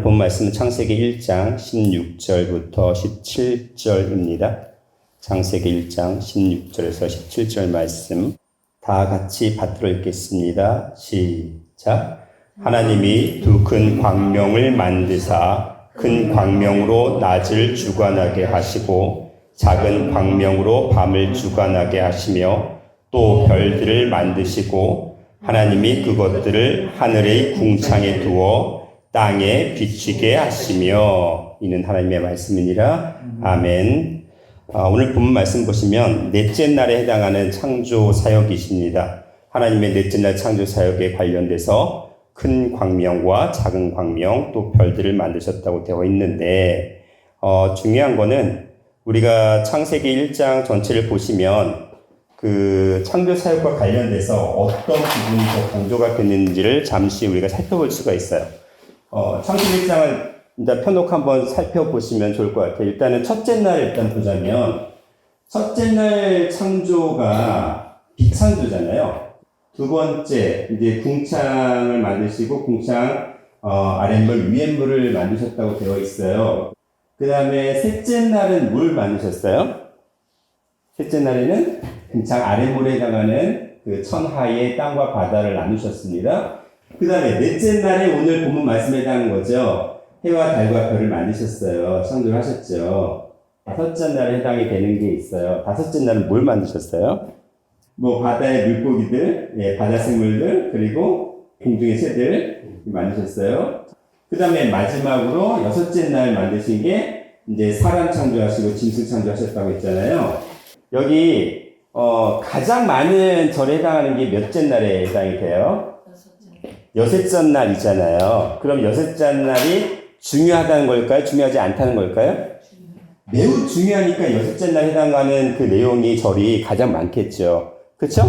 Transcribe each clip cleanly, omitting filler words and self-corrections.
본 말씀은 창세기 1장 16절부터 17절입니다. 창세기 1장 16절에서 17절 말씀 다 같이 받들어 읽겠습니다. 시작. 하나님이 두 큰 광명을 만드사 큰 광명으로 낮을 주관하게 하시고 작은 광명으로 밤을 주관하게 하시며 또 별들을 만드시고 하나님이 그것들을 하늘의 궁창에 두어 땅에 비추게 하시며. 이는 하나님의 말씀이니라. 아멘. 오늘 본문 말씀 보시면 넷째 날에 해당하는 창조 사역이십니다. 하나님의 넷째 날 창조 사역에 관련돼서 큰 광명과 작은 광명 또 별들을 만드셨다고 되어 있는데 중요한 거는 우리가 창세기 1장 전체를 보시면 그 창조 사역과 관련돼서 어떤 부분이 더 강조가 됐는지를 잠시 우리가 살펴볼 수가 있어요. 창세기 1장을 일단 펴놓고 한번 살펴보시면 좋을 것 같아요. 일단은 첫째 날 일단 보자면 첫째 날 창조가 빛창조잖아요. 두 번째 이제 궁창을 만드시고 궁창 아랫물 위에물을 만드셨다고 되어 있어요. 그 다음에 셋째 날은 뭘 만드셨어요? 셋째 날에는 궁창 아랫물에 해당하는 그 천하의 땅과 바다를 나누셨습니다. 그 다음에 넷째 날에 오늘 본문 말씀에 해당하는 거죠. 해와 달과 별을 만드셨어요. 창조를 하셨죠. 다섯째 날에 해당이 되는 게 있어요. 다섯째 날은 뭘 만드셨어요? 뭐 바다의 물고기들, 바다 생물들, 그리고 공중의 새들 만드셨어요. 그 다음에 마지막으로 여섯째 날 만드신 게 이제 사람 창조하시고 짐승 창조하셨다고 했잖아요. 여기 가장 많은 절에 해당하는 게 몇째 날에 해당이 돼요? 여섯째 날이잖아요. 그럼 여섯째 날이 중요하다는 걸까요? 중요하지 않다는 걸까요? 매우 중요하니까 여섯째 날 해당하는 그 내용이 절이 가장 많겠죠. 그쵸?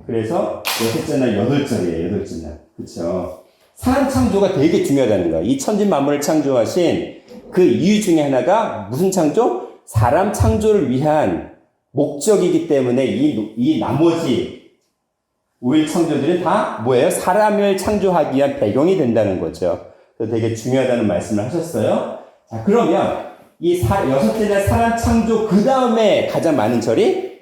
그래서 여섯째 날 8절이에요. 8째 날. 그쵸? 사람 창조가 되게 중요하다는 거예요. 이 천지 만물을 창조하신 그 이유 중에 하나가 무슨 창조? 사람 창조를 위한 목적이기 때문에 이 나머지 5일 창조들은 다 뭐예요? 사람을 창조하기 위한 배경이 된다는 거죠. 그래서 되게 중요하다는 말씀을 하셨어요. 자, 그러면 이 여섯째 날 사람 창조 그 다음에 가장 많은 절이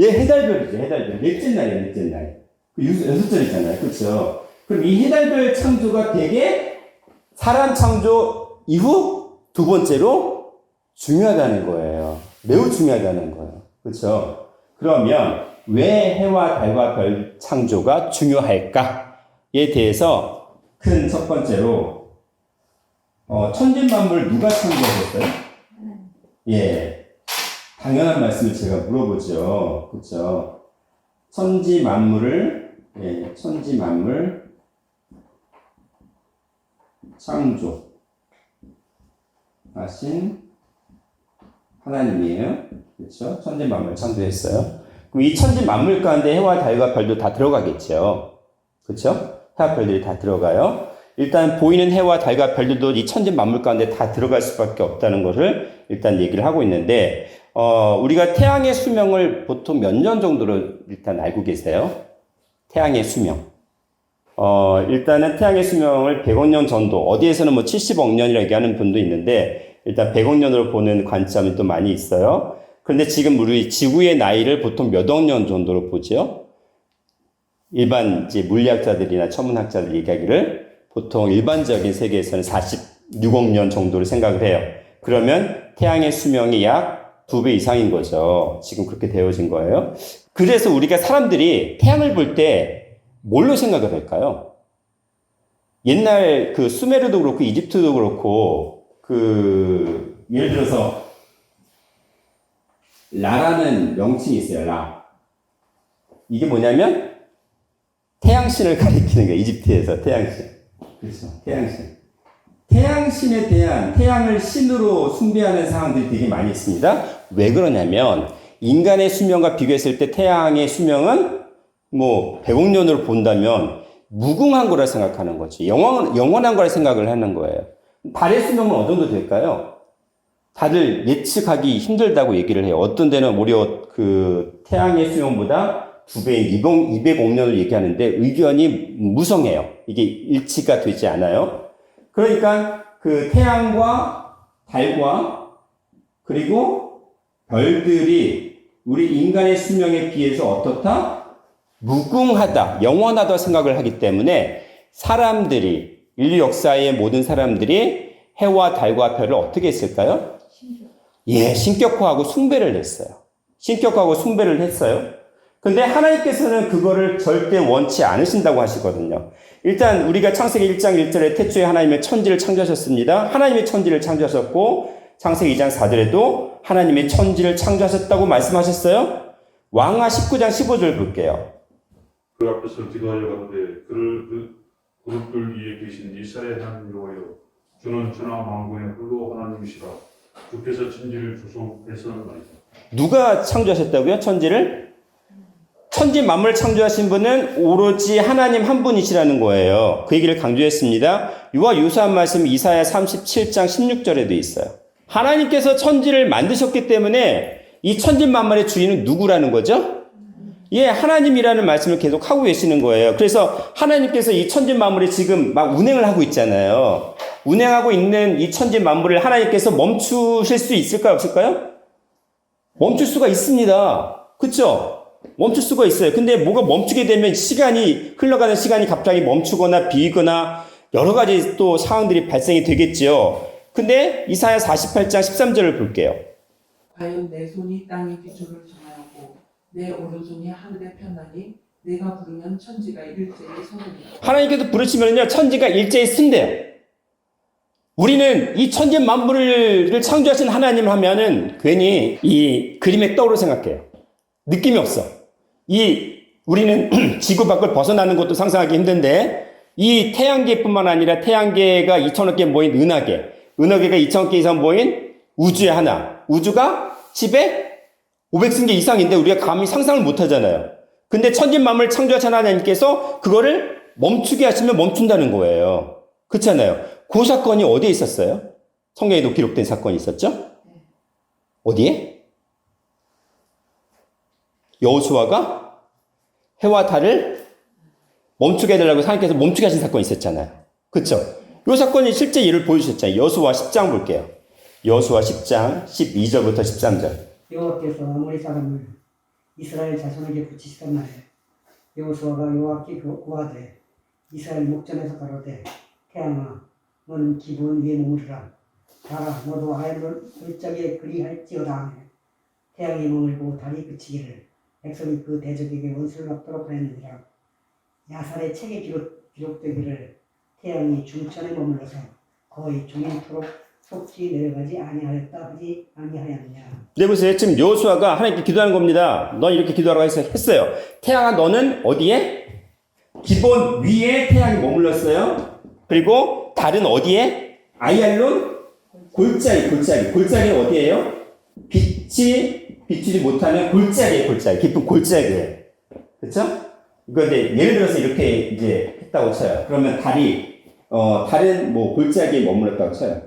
해달별이죠. 해달별. 넷째 날이에요. 넷째 날. 여섯 절이잖아요. 그렇죠? 그럼 이 해달별 창조가 되게 사람 창조 이후 두 번째로 중요하다는 거예요. 매우 중요하다는 거예요. 그렇죠? 그러면 왜 해와 달과 별 창조가 중요할까에 대해서 큰 첫 번째로 천진만물 누가 창조하셨어요? 예, 당연한 말씀을 제가 물어보죠. 그렇죠? 천지만물을 천지만물 창조하신 하나님이에요. 그렇죠? 천지만물 창조했어요. 그럼 이 천지만물 가운데 해와 달과 별도 다 들어가겠죠. 그렇죠? 해와 별들이 다 들어가요. 일단 보이는 해와 달과 별들도 이 천지만물 가운데 다 들어갈 수밖에 없다는 것을 일단 얘기를 하고 있는데 우리가 태양의 수명을 보통 몇 년 정도로 일단 알고 계세요? 태양의 수명. 일단은 태양의 수명을 100억 년 정도, 어디에서는 뭐 70억 년이라고 얘기하는 분도 있는데 일단 100억 년으로 보는 관점이 또 많이 있어요. 그런데 지금 우리 지구의 나이를 보통 몇 억 년 정도로 보죠? 일반 이제 물리학자들이나 천문학자들 얘기하기를 보통 일반적인 세계에서는 46억 년 정도를 생각을 해요. 그러면 태양의 수명이 약 2배 이상인 거죠. 지금 그렇게 되어진 거예요. 그래서 우리가 사람들이 태양을 볼 때 뭘로 생각을 할까요? 옛날 그 수메르도 그렇고 이집트도 그렇고 예를 들어서 라라는 명칭이 있어요. 라. 이게 뭐냐면 태양신을 가리키는 거예요. 이집트에서 태양신. 그렇죠. 태양신. 태양신에 대한 태양을 신으로 숭배하는 사람들이 되게 많이 있습니다. 왜 그러냐면 인간의 수명과 비교했을 때 태양의 수명은 뭐 100억 년으로 본다면 무궁한 거라 생각하는 거지. 영원한 거라 생각을 하는 거예요. 달의 수명은 어느 정도 될까요? 다들 예측하기 힘들다고 얘기를 해요. 어떤 데는 오히려 그 태양의 수명보다 2배인 200억 년을 얘기하는데 의견이 무성해요. 이게 일치가 되지 않아요. 그러니까 그 태양과 달과 그리고 별들이 우리 인간의 수명에 비해서 어떻다? 무궁하다, 영원하다 생각을 하기 때문에 사람들이, 인류 역사의 모든 사람들이 해와 달과 별을 어떻게 했을까요? 예, 신격화하고 숭배를 했어요. 신격화하고 숭배를 했어요. 근데 하나님께서는 그거를 절대 원치 않으신다고 하시거든요. 일단 우리가 창세기 1장 1절에 태초에 하나님의 천지를 창조하셨습니다. 하나님의 천지를 창조하셨고 창세기 2장 4절에도 하나님의 천지를 창조하셨다고 말씀하셨어요. 왕하 19장 15절 볼게요. 그 앞에서 기도하여 가는데 그룹들 위에 계신 이스라엘 하나님 여호와여, 주는 천하 만군의 홀로 하나님이시라. 주께서 천지를 조성하셨나이다. 누가 창조하셨다고요? 천지를? 천지 만물을 창조하신 분은 오로지 하나님 한 분이시라는 거예요. 그 얘기를 강조했습니다. 이와 유사한 말씀이 이사야 37장 16절에도 있어요. 하나님께서 천지를 만드셨기 때문에 이 천지 만물의 주인은 누구라는 거죠? 예, 하나님이라는 말씀을 계속 하고 계시는 거예요. 그래서 하나님께서 이 천지 만물에 지금 막 운행을 하고 있잖아요. 운행하고 있는 이 천지 만물을 하나님께서 멈추실 수 있을까요? 없을까요? 멈출 수가 있습니다. 그쵸? 멈출 수가 있어요. 근데 뭐가 멈추게 되면 흘러가는 시간이 갑자기 멈추거나 비거나 여러 가지 또 상황들이 발생이 되겠죠. 근데 이사야 48장 13절을 볼게요. 과연 내 손이 땅의 기초를 정하였고 내 오른손이 하늘에 폈나니 내가 부르면 천지가 일제히 서리라. 하나님께서 부르시면요 천지가 일제히 쓴대요. 우리는 이 천지 만물을 창조하신 하나님 하면은 괜히 이 그림의 떡으로 생각해요. 느낌이 없어. 우리는 지구 밖을 벗어나는 것도 상상하기 힘든데, 이 태양계뿐만 아니라 태양계가 2천억 개 모인 은하계, 은하계가 2천억 개 이상 모인 우주의 하나, 우주가 10에 500승계 이상인데 우리가 감히 상상을 못 하잖아요. 근데 천지 만물을 창조하신 하나님께서 그거를 멈추게 하시면 멈춘다는 거예요. 그렇잖아요. 그 사건이 어디에 있었어요? 성경에도 기록된 사건이 있었죠? 어디에? 여호수아가 해와 달을 멈추게 해달라고 하나님께서 멈추게 하신 사건이 있었잖아요. 그렇죠? 이 사건이 실제 예를 보여주셨잖아요. 여호수아 10장 볼게요. 여호수아 10장 12절부터 13절. 여호와께서 아모리 사람을 이스라엘 자손에게 붙이시던 날에 여호수아가 여호와께 구하되 이스라엘 목전에서 가로되 태양아 너는 기브온 위에 머무르라. 달아 너도 아이를 골짜기에 그리할지어다 하며 태양이 머물고 달이 그치기를 백성이 그 대적에게 원수를 갚도록 하였느니라. 야살의 책에 기록되기를 태양이 중천에 머물러서 거의 종일토록 속히 내려가지 아니하였다 하지 아니하였느냐. 네, 보세요. 지금 여호수아가 하나님께 기도하는 겁니다. 넌 이렇게 기도하라고 했어요. 태양아 너는 어디에? 기본 위에 태양이 머물렀어요. 그리고 달은 어디에? 아이알론 골짜기는 어디예요? 빛이 비추지 못하는 골짜기, 깊은 골짜기예요. 그렇죠? 이거 이제 예를 들어서 이렇게 이제 했다고 쳐요. 그러면 달은 뭐 골짜기에 머물렀다고 쳐요.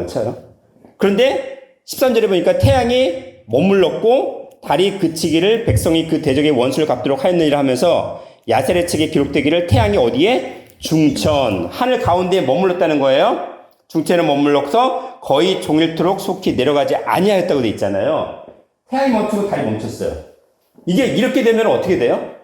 쳐요. 그런데 13절에 보니까 태양이 머물렀고 달이 그치기를 백성이 그 대적의 원수를 갚도록 하였느니라 하면서 야셀의 책에 기록되기를 태양이 어디에? 중천, 하늘 가운데에 머물렀다는 거예요. 중천에 머물러서 거의 종일토록 속히 내려가지 아니하였다고 돼 있잖아요. 태양이 멈추고 달이 멈췄어요. 이게 이렇게 되면 어떻게 돼요?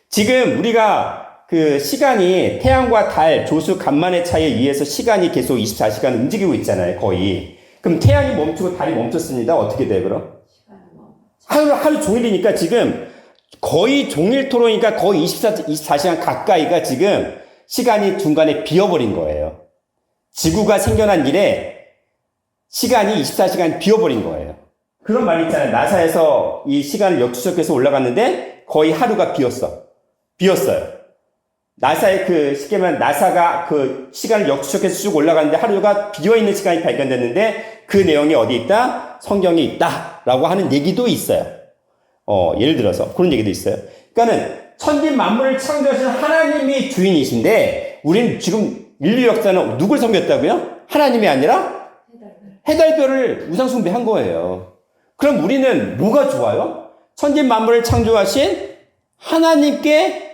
지금 우리가 그 시간이 태양과 달 조수 간만의 차이에 의해서 시간이 계속 24시간 움직이고 있잖아요. 거의. 그럼 태양이 멈추고 달이 멈췄습니다. 어떻게 돼요, 그럼? 하루 종일이니까 지금 거의 종일토록이니까 거의 24시간 가까이가 지금 시간이 중간에 비어버린 거예요. 지구가 생겨난 이래 시간이 24시간 비어버린 거예요. 그런 말 있잖아요. 나사에서 이 시간을 역추적해서 올라갔는데 거의 하루가 비었어요. 나사의 그 쉽게만 나사가 그 시간을 역추적해서 쭉 올라갔는데 하루가 비어있는 시간이 발견됐는데 그 내용이 어디 있다? 성경에 있다. 라고 하는 얘기도 있어요. 예를 들어서 그런 얘기도 있어요. 그러니까는 천지 만물을 창조하신 하나님이 주인이신데 우리는 지금 인류 역사는 누굴 섬겼다고요? 하나님이 아니라 해달별을 우상숭배한 거예요. 그럼 우리는 뭐가 좋아요? 천지 만물을 창조하신 하나님께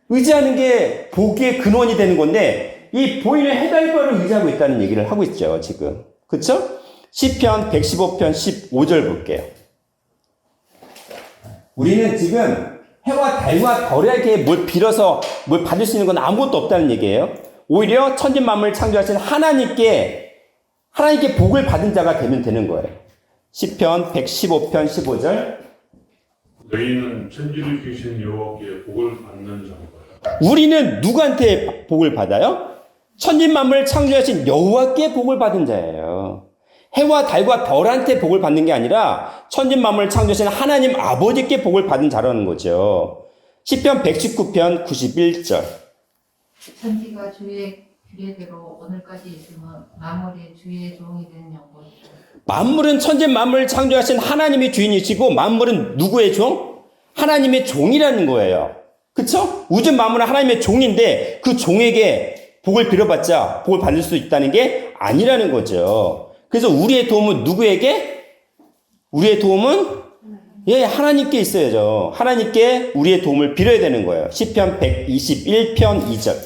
의지하는 게 복의 근원이 되는 건데 이 보이는 해달별을 의지하고 있다는 얘기를 하고 있죠, 지금. 그쵸? 시편 115편 15절 볼게요. 우리는 지금 해와 달과 별에게 뭘 빌어서 뭘 받을 수 있는 건 아무것도 없다는 얘기예요. 오히려 천지 만물을 창조하신 하나님께 복을 받은 자가 되면 되는 거예요. 시편 115편 15절. 너희는 천지를 지으신 여호와께 복을 받는 자인가. 우리는 누구한테 복을 받아요? 천지 만물을 창조하신 여호와께 복을 받은 자예요. 해와 달과 별한테 복을 받는 게 아니라 천지 만물을 창조하신 하나님 아버지께 복을 받은 자라는 거죠. 시편 119편 91절. 천지가 주의 규례대로 오늘까지 있으면 만물의 주의 종이 되는 영광이다. 만물은 천지 만물을 창조하신 하나님이 주인이시고 만물은 누구의 종? 하나님의 종이라는 거예요. 그쵸? 우주 만물은 하나님의 종인데 그 종에게 복을 빌어봤자 복을 받을 수 있다는 게 아니라는 거죠. 그래서 우리의 도움은 누구에게? 우리의 도움은 하나님께 있어야죠. 하나님께 우리의 도움을 빌어야 되는 거예요. 시편 121편 2절.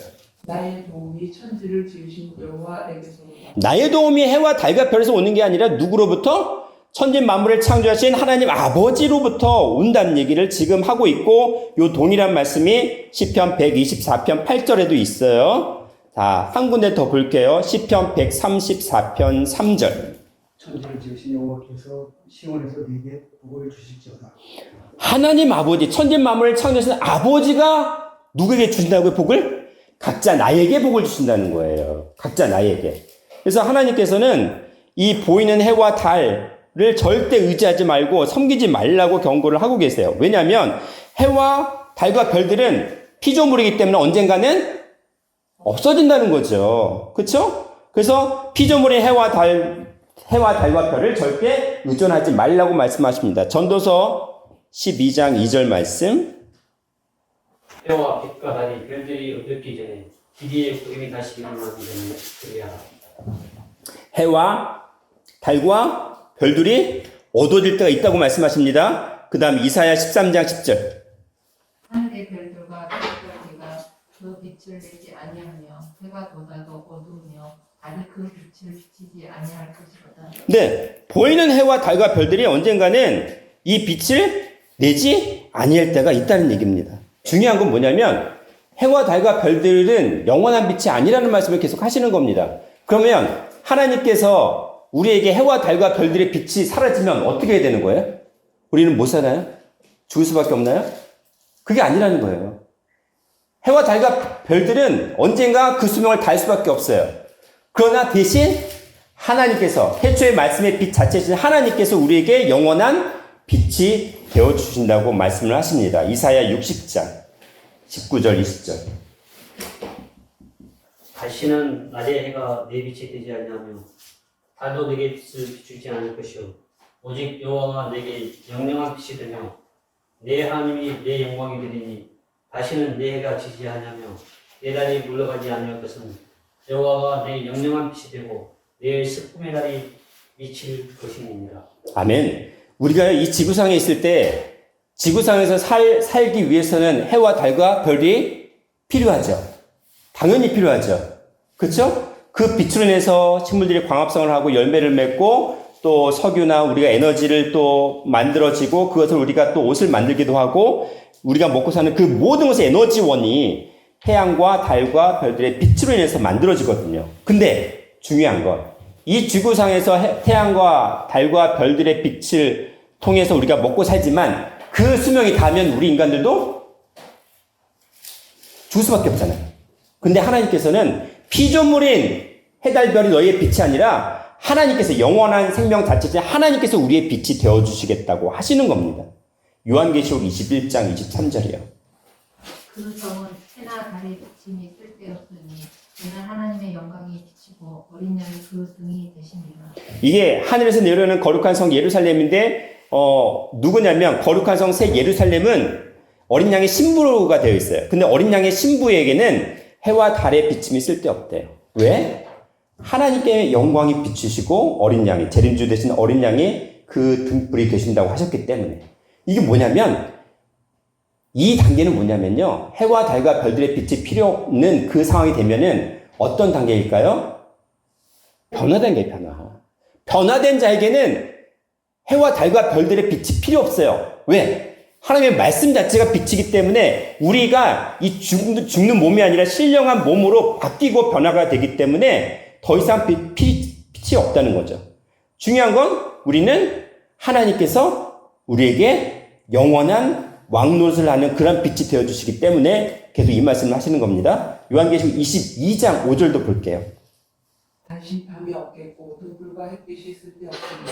나의 도움이 천지를 지으신 여호와에게서로다. 나의 도움이 해와 달과 별에서 오는 게 아니라 누구로부터? 천지 만물을 창조하신 하나님 아버지로부터 온다는 얘기를 지금 하고 있고 요 동일한 말씀이 시편 124편 8절에도 있어요. 자, 한 군데 더 볼게요. 시편 134편 3절. 천지를 지으신 여호와께서 시온에서 네게 복을 주실지어다. 하나님 아버지, 천지 만물을 창조하신 아버지가 누구에게 주신다고요, 복을? 각자 나에게 복을 주신다는 거예요. 각자 나에게. 그래서 하나님께서는 이 보이는 해와 달을 절대 의지하지 말고 섬기지 말라고 경고를 하고 계세요. 왜냐하면 해와 달과 별들은 피조물이기 때문에 언젠가는 없어진다는 거죠. 그렇죠? 그래서 피조물인 해와 달과 별을 절대 의존하지 말라고 말씀하십니다. 전도서 12장 2절 말씀. 해와 빛과 달이 별들이 어둡기 전에 길이의 구름이 다시 일어나기 전에 그리하라. 해와 달과 별들이 어두워질 때가 있다고 말씀하십니다. 그 다음 이사야 13장 10절. 하늘의 별들과 별들이가 그 빛을 내지 아니하며 해가 돋아도 어두우며 달이 그 빛을 비치지 아니할 것이거든. 네, 보이는 해와 달과 별들이 언젠가는 이 빛을 내지 아니할 때가 있다는 얘기입니다. 중요한 건 뭐냐면 해와 달과 별들은 영원한 빛이 아니라는 말씀을 계속 하시는 겁니다. 그러면 하나님께서 우리에게 해와 달과 별들의 빛이 사라지면 어떻게 해야 되는 거예요? 우리는 못 살아요? 죽을 수밖에 없나요? 그게 아니라는 거예요. 해와 달과 별들은 언젠가 그 수명을 다할 수밖에 없어요. 그러나 대신 하나님께서 태초의 말씀의 빛 자체이신 하나님께서 우리에게 영원한 빛이 되어주신다고 말씀을 하십니다. 이사야 60장 19절 20절. 다시는 낮의 해가 내 빛이 되지 아니하며 달도 내게 빛을 비추지 않을 것이요 오직 여호와가 내게 영영한 빛이 되며 내 하나님이 내 영광이 되리니 다시는 내 해가 지지 아니하며 내 달이 물러가지 아니할 것은 여호와가 내 영영한 빛이 되고 내 슬픔의 달이 미칠 것임이니라. 아멘. 우리가 이 지구상에 있을 때 지구상에서 살기 위해서는 해와 달과 별이 필요하죠. 당연히 필요하죠. 그렇죠? 그 빛으로 인해서 식물들이 광합성을 하고 열매를 맺고 또 석유나 우리가 에너지를 또 만들어지고 그것을 우리가 또 옷을 만들기도 하고 우리가 먹고 사는 그 모든 것의 에너지원이 태양과 달과 별들의 빛으로 인해서 만들어지거든요. 근데 중요한 건 이 지구상에서 태양과 달과 별들의 빛을 통해서 우리가 먹고 살지만 그 수명이 닿으면 우리 인간들도 죽을 수밖에 없잖아요. 근데 하나님께서는 피조물인 해달별이 너희의 빛이 아니라 하나님께서 영원한 생명 자체이신 하나님께서 우리의 빛이 되어주시겠다고 하시는 겁니다. 요한계시록 21장 23절이요. 그 성은 해나 달의 비침이 쓸데없으니 이는 하나님의 영광이 비치고 어린 양이 그 등이 되십니다. 이게 하늘에서 내려오는 거룩한 성 예루살렘인데 누구냐면 거룩한 성 새 예루살렘은 어린 양의 신부가 되어 있어요. 근데 어린 양의 신부에게는 해와 달의 비침이 쓸데없대요. 왜? 하나님께 영광이 비치시고 어린 양이 재림주 되신 어린 양이 그 등불이 되신다고 하셨기 때문에. 이게 뭐냐면 이 단계는 뭐냐면요. 해와 달과 별들의 빛이 필요 없는 그 상황이 되면은 어떤 단계일까요? 변화 단계, 변화. 변화된 자에게는 해와 달과 별들의 빛이 필요 없어요. 왜? 하나님의 말씀 자체가 빛이기 때문에 우리가 이 죽는 몸이 아니라 신령한 몸으로 바뀌고 변화가 되기 때문에 더 이상 빛이 없다는 거죠. 중요한 건 우리는 하나님께서 우리에게 영원한 왕노릇을 하는 그런 빛이 되어주시기 때문에 계속 이 말씀을 하시는 겁니다. 요한계시록 22장 5절도 볼게요. 다시 밤이 없겠고 등불과 햇빛이 쓸데없으니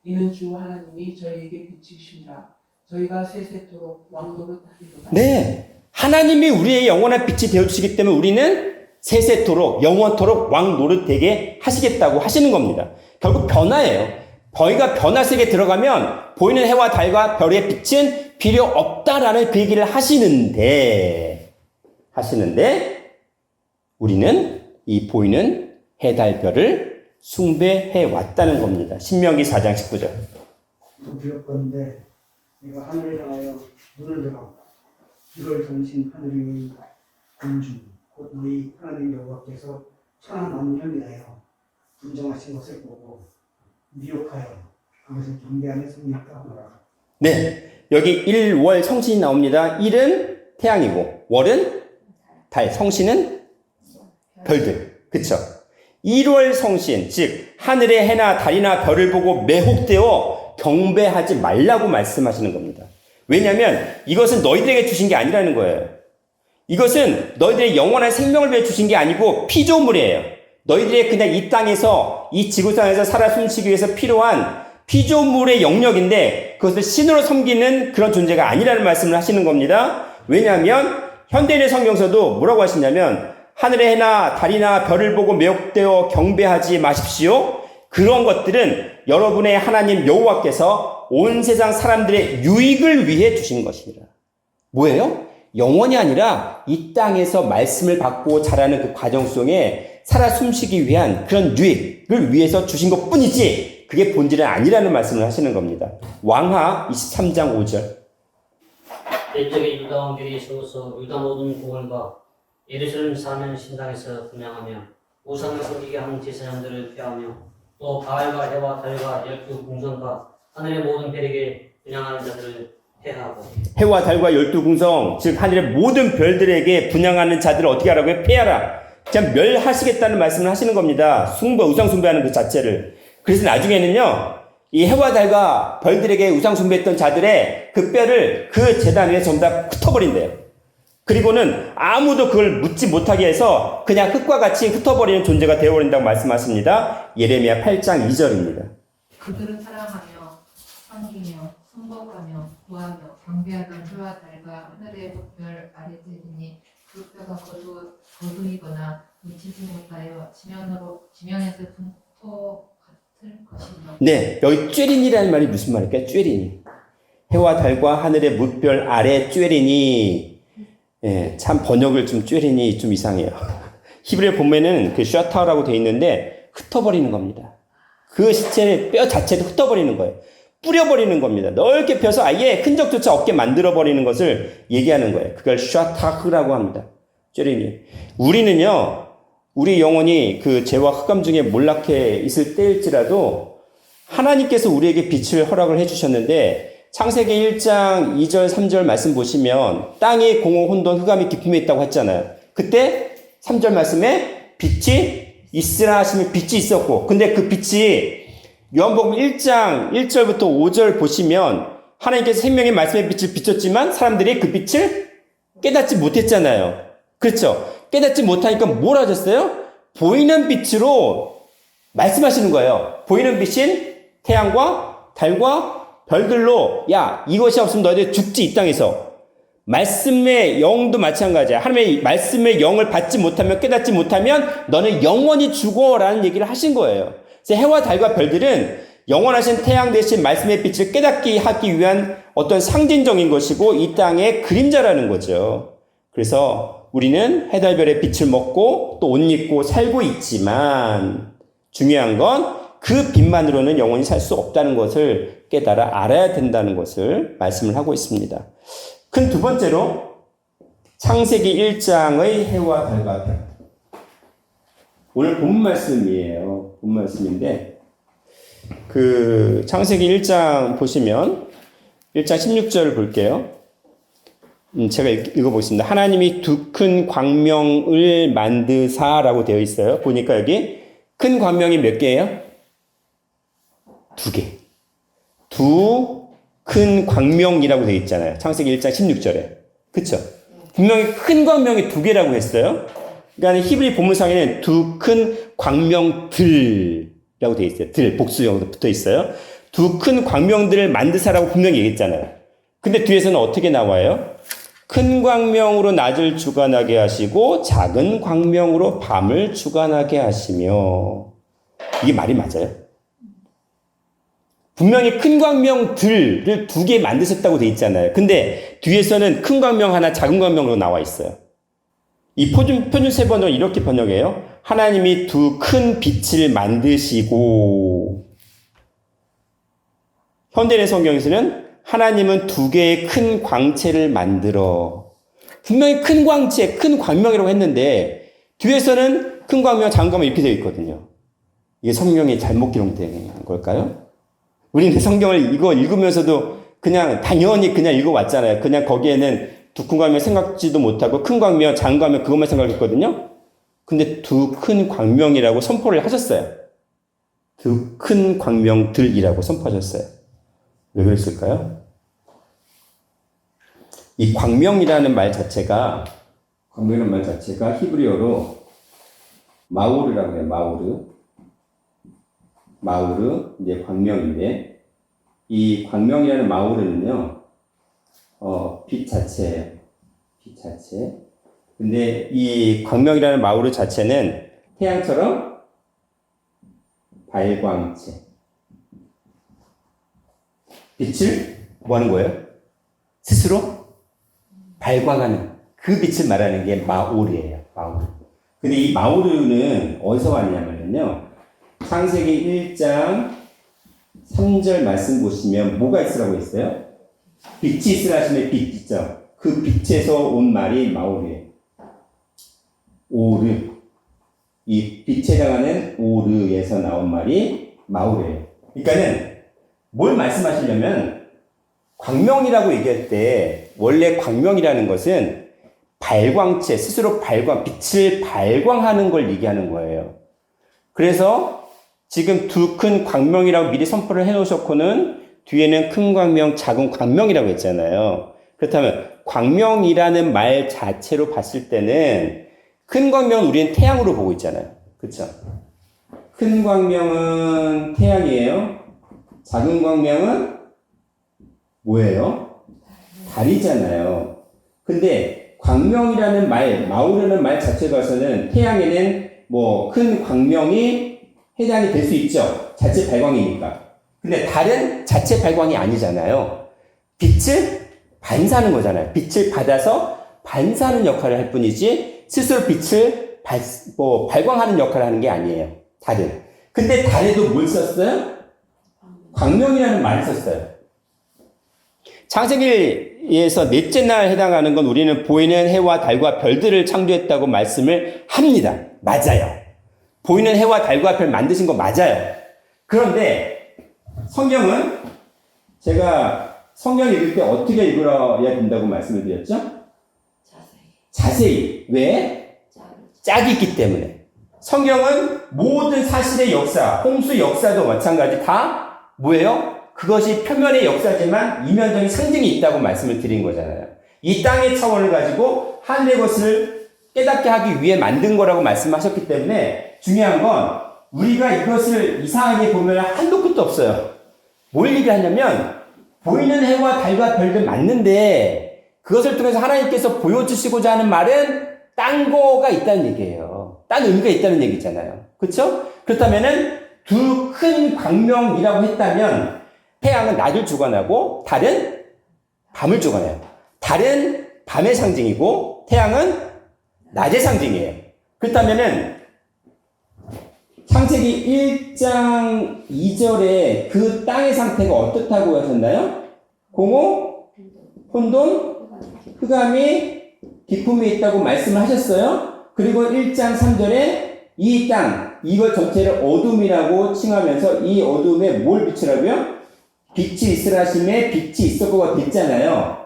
이는 주 하나님이 저희에게 빛이시니라. 저희가 세세토록 왕노릇하리로다. 네, 하나님이 우리의 영원한 빛이 되어주시기 때문에 우리는 세세토록 영원토록 왕노릇되게 하시겠다고 하시는 겁니다. 결국 변화예요. 저희가 변화 속에 들어가면 보이는 해와 달과 별의 빛은 필요 없다라는 그 얘기를 하시는데 우리는 이 보이는 해, 달, 별을 숭배해 왔다는 겁니다. 신명기 4장 19절. 또 비었건데 내가 하늘에 향하여 눈을 들어 이걸 동신 하늘의 군중 곧 너희 하나님 여호와께서 천하 만민을 위하여 분정하신 것을 보고 미혹하여 그것을 경배하며 섬겼다 하노라. 네, 여기 1월 성신이 나옵니다. 1은 태양이고 월은 달, 성신은 별들. 그쵸? 1월 성신, 즉 하늘의 해나 달이나 별을 보고 매혹되어 경배하지 말라고 말씀하시는 겁니다. 왜냐하면 이것은 너희들에게 주신 게 아니라는 거예요. 이것은 너희들의 영원한 생명을 위해 주신 게 아니고 피조물이에요. 너희들의 그냥 이 땅에서 이 지구상에서 살아 숨쉬기 위해서 필요한 피조물의 영역인데 그것을 신으로 섬기는 그런 존재가 아니라는 말씀을 하시는 겁니다. 왜냐하면 현대인의 성경서도 뭐라고 하시냐면 하늘의 해나 달이나 별을 보고 매혹되어 경배하지 마십시오. 그런 것들은 여러분의 하나님 여호와께서 온 세상 사람들의 유익을 위해 주신 것이니라. 뭐예요? 영원이 아니라 이 땅에서 말씀을 받고 자라는 그 과정 속에 살아 숨쉬기 위한 그런 유익을 위해서 주신 것 뿐이지 그게 본질은 아니라는 말씀을 하시는 겁니다. 왕하 23장 5절. 옛적에 유다 왕들이 세워서 유다 모든 고을과 예루살렘 사는 신당에서 분양하며 우상을 섬기게 하는 제사장들을 폐하며 또 바알과 해와 달과 12궁성과 하늘의 모든 별에게 분양하는 자들을 폐하고 해와 달과 12궁성 즉 하늘의 모든 별들에게 분양하는 자들을 어떻게 하라고요? 폐하라. 그냥 멸하시겠다는 말씀을 하시는 겁니다. 우상 숭배하는 그 자체를. 그래서 나중에는요 이 해와 달과 별들에게 우상 숭배했던 자들의 그 뼈를 그 제단 위에 전부 다 흩어버린대요. 그리고는 아무도 그걸 묻지 못하게 해서 그냥 흙과 같이 흩어버리는 존재가 되어버린다고 말씀하십니다. 예레미야 8장 2절입니다. 그들은 사랑하며 섬기며 순복하며 구하며 경배하던 해와 달과 하늘의 별 아래들이니 그 뼈가 거두이거나 놓치지 못하여 지면에서 분토 같을 것이며. 네, 여기 쬐린이라는 말이 무슨 말일까요? 쬐린이. 해와 달과 하늘의 무별 아래 쬐린이. 예, 참 번역을 좀 쬐린이 좀 이상해요. 히브리어 본면은 그 샤타라고 되어 있는데 흩어버리는 겁니다. 그 시체의 뼈 자체도 흩어버리는 거예요. 뿌려버리는 겁니다. 넓게 펴서 아예 흔적조차 없게 만들어버리는 것을 얘기하는 거예요. 그걸 샤타흐라고 합니다. 쬐린이. 우리는요, 우리 영혼이 그 죄와 흑암 중에 몰락해 있을 때일지라도 하나님께서 우리에게 빛을 허락을 해주셨는데 창세기 1장 2절 3절 말씀 보시면 땅이 공허 혼돈 흑암이 깊음에 있다고 했잖아요. 그때 3절 말씀에 빛이 있으라 하시면 빛이 있었고 근데 그 빛이 요한복음 1장 1절부터 5절 보시면 하나님께서 생명의 말씀의 빛을 비췄지만 사람들이 그 빛을 깨닫지 못했잖아요. 그렇죠? 깨닫지 못하니까 뭘 하셨어요? 보이는 빛으로 말씀하시는 거예요. 보이는 빛인 태양과 달과 별들로 야 이것이 없으면 너희들 죽지 이 땅에서. 말씀의 영도 마찬가지야. 하나님의 말씀의 영을 받지 못하면 깨닫지 못하면 너는 영원히 죽어라는 얘기를 하신 거예요. 그래서 해와 달과 별들은 영원하신 태양 대신 말씀의 빛을 깨닫게 하기 위한 어떤 상징적인 것이고 이 땅의 그림자라는 거죠. 그래서 우리는 해달별의 빛을 먹고 또 옷 입고 살고 있지만 중요한 건 그 빛만으로는 영원히 살 수 없다는 것을 깨달아 알아야 된다는 것을 말씀을 하고 있습니다. 큰 두 번째로 창세기 1장의 해와 달과 별. 오늘 본 말씀이에요. 본 말씀인데 그 창세기 1장 보시면 1장 16절을 볼게요. 제가 읽어보겠습니다. 하나님이 두 큰 광명을 만드사라고 되어 있어요. 보니까 여기 큰 광명이 몇 개예요? 두 개. 두 큰 광명이라고 되어 있잖아요. 창세기 1장 16절에. 그쵸? 분명히 큰 광명이 두 개라고 했어요. 그러니까 히브리 본문상에는 두 큰 광명들이라고 되어 있어요. 들, 복수형으로 붙어 있어요. 두 큰 광명들을 만드사라고 분명히 얘기했잖아요. 근데 뒤에서는 어떻게 나와요? 큰 광명으로 낮을 주관하게 하시고 작은 광명으로 밤을 주관하게 하시며. 이게 말이 맞아요? 분명히 큰 광명들을 두 개 만드셨다고 돼 있잖아요. 근데 뒤에서는 큰 광명 하나, 작은 광명으로 나와 있어요. 이 표준 세번으로 이렇게 번역해요. 하나님이 두 큰 빛을 만드시고. 현대의 성경에서는 하나님은 두 개의 큰 광채를 만들어. 분명히 큰 광채, 큰 광명이라고 했는데 뒤에서는 큰 광명, 작은 광명 이렇게 되어 있거든요. 이게 성경이 잘못 기록된 걸까요? 우리는 성경을 이거 읽으면서도 그냥 당연히 그냥 읽어왔잖아요. 그냥 거기에는 두 큰 광명 생각지도 못하고 큰 광명, 작은 광명 그것만 생각했거든요. 근데 두 큰 광명이라고 선포를 하셨어요. 두 큰 광명들이라고 선포하셨어요. 왜 그랬을까요? 이 광명이라는 말 자체가 히브리어로 마우르라고 해요. 마우르, 이제 광명인데, 이 광명이라는 마우르는요, 빛 자체예요. 빛 자체. 근데 이 광명이라는 마우르 자체는 태양처럼 발광체. 빛을 뭐 하는 거예요? 스스로 발광하는 그 빛을 말하는 게 마우르예요. 마우르. 근데 이 마우르는 어디서 왔냐면요. 창세기 1장 3절 말씀 보시면 뭐가 있으라고 했어요? 빛이 있으라 하시면 빛 있죠. 그 빛에서 온 말이 마우르예요. 오르. 이 빛에 해당하는 오르에서 나온 말이 마우르예요. 그러니까는 뭘 말씀하시려면 광명이라고 얘기할 때 원래 광명이라는 것은 발광체, 스스로 빛을 발광하는 걸 얘기하는 거예요. 그래서 지금 두 큰 광명이라고 미리 선포를 해놓으셨고는 뒤에는 큰 광명, 작은 광명이라고 했잖아요. 그렇다면 광명이라는 말 자체로 봤을 때는 큰 광명은 우리는 태양으로 보고 있잖아요. 그렇죠? 큰 광명은 태양이에요. 작은 광명은 뭐예요? 달이잖아요. 근데 광명이라는 말, 마우르는 말 자체에 봐서는 태양에는 뭐 큰 광명이 해당이 될 수 있죠. 자체 발광이니까. 근데 달은 자체 발광이 아니잖아요. 빛을 반사하는 거잖아요. 빛을 받아서 반사하는 역할을 할 뿐이지 스스로 빛을 발광하는 역할을 하는 게 아니에요. 달은. 근데 달에도 뭘 썼어요? 광명이라는 말을 썼어요. 창세기에서 넷째 날 해당하는 건 우리는 보이는 해와 달과 별들을 창조했다고 말씀을 합니다. 맞아요. 보이는 해와 달과 별 만드신 거 맞아요. 그런데 성경은 제가 성경 읽을 때 어떻게 읽어야 된다고 말씀을 드렸죠? 자세히. 왜? 짝이 있기 때문에. 성경은 모든 사실의 역사, 홍수 역사도 마찬가지 다 뭐예요? 그것이 표면의 역사지만 이면적인 상징이 있다고 말씀을 드린 거잖아요. 이 땅의 차원을 가지고 하늘의 것을 깨닫게 하기 위해 만든 거라고 말씀하셨기 때문에 중요한 건 우리가 이것을 이상하게 보면 한도 끝도 없어요. 뭘 얘기하냐면 보이는 해와 달과 별들 맞는데 그것을 통해서 하나님께서 보여주시고자 하는 말은 딴 거가 있다는 얘기예요. 딴 의미가 있다는 얘기잖아요. 그렇죠? 그렇다면은 두 큰 광명이라고 했다면 태양은 낮을 주관하고 달은 밤을 주관해요. 달은 밤의 상징이고 태양은 낮의 상징이에요. 그렇다면은 창세기 1장 2절에 그 땅의 상태가 어떻다고 하셨나요? 공허, 혼돈, 흑암이 기품이 있다고 말씀을 하셨어요. 그리고 1장 3절에 이 땅, 이것 전체를 어둠이라고 칭하면서 이 어둠에 뭘 비추라고요? 빛이 있으라 하심에 빛이 있었고가 됐잖아요.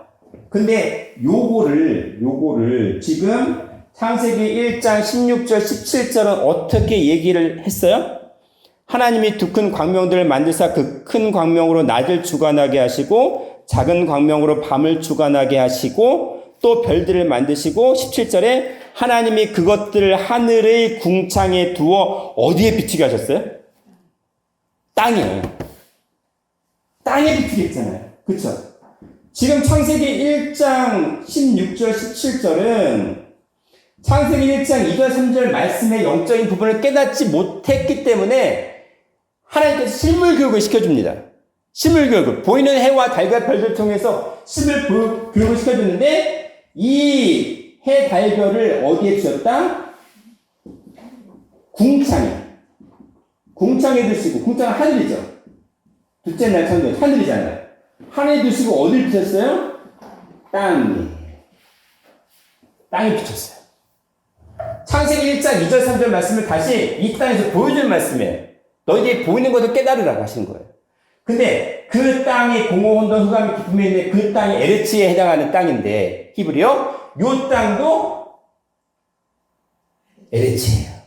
근데 요거를 지금 창세기 1장 16절 17절은 어떻게 얘기를 했어요? 하나님이 두 큰 광명들을 만드사 그 큰 광명으로 낮을 주관하게 하시고 작은 광명으로 밤을 주관하게 하시고 또 별들을 만드시고 17절에 하나님이 그것들을 하늘의 궁창에 두어 어디에 비추게 하셨어요? 땅에. 땅에 비추게 했잖아요. 그쵸? 지금 창세기 1장 16절 17절은 창세기 1장 2절 3절 말씀의 영적인 부분을 깨닫지 못했기 때문에 하나님께서 실물 교육을 시켜줍니다. 실물 교육을. 보이는 해와 달과 별들을 통해서 실물 교육을 시켜주는데 이 해, 달, 별을 어디에 두셨다? 궁창에. 궁창에 두시고, 궁창은 하늘이죠. 둘째 날 창조, 하늘이잖아요. 하늘에 두시고 어디를 두셨어요? 땅에. 땅에 비쳤어요. 창세기 1장 2절 3절 말씀을 다시 이 땅에서 보여주는 말씀이에요. 너희들이 보이는 것을 깨달으라고 하시는 거예요. 근데 그 땅이 공허혼돈 흑암이 기품에 있는 그 땅이 에레츠에 해당하는 땅인데 히브리어 요 땅도 에레츠예요.